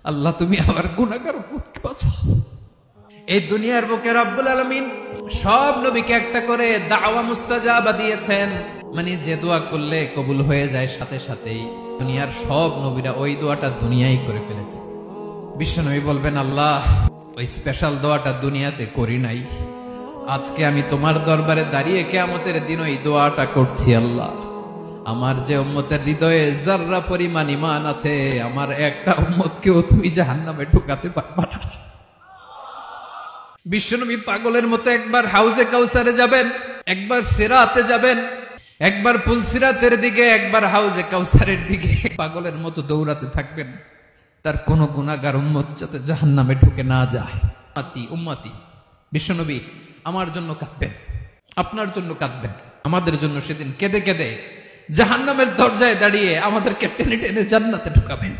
আল্লাহ তুমি আমার গুনাহগার উম্মতকে বাঁচাও। এই দুনিয়ার বুকে রব্বুল আলামিন সব নবীকে একটা করে দাওয়া মুস্তাজাবা দিয়েছেন, মানে যে দোয়া করলে কবুল হয়ে যায় সাথে সাথেই। দুনিয়ার সব নবীরা ওই দোয়াটা দুনিয়ায় করে ফেলেছে। বিশ্বনবী বলবেন, আল্লাহ ওই স্পেশাল দোয়াটা দুনিয়াতে করি নাই, আজকে আমি তোমার দরবারে দাঁড়িয়ে কিয়ামতের দিন ওই দোয়াটা করছি। আল্লাহ আমার যে উম্মতের হৃদয়ে যাররা পরিমাণ ঈমান আছে, আমার একটা উম্মতকেও তুমি জাহান্নামে ঢুকাতে পারবা না। বিশ্বনবী পাগলের মতো একবার হাউজে কাউসারে যাবেন, একবার সিরাতে যাবেন, একবার পুলসিরাতের দিকে, একবার হাউজে কাউসারের দিকে, পাগলের মতো দৌড়াতে থাকবেন, তার কোন গুনাহগার উম্মত যাতে জাহান্নামে ঢুকে না যায়। উম্মতি বিশ্বনবী আমার জন্য কাঁদবেন, আপনার জন্য কাঁদবেন, আমাদের জন্য সেদিন কেঁদে কেঁদে জাহান্নামের দরজায় দাঁড়িয়ে আমাদেরকে টেনে টেনে জান্নাতে ঢুকাবেন।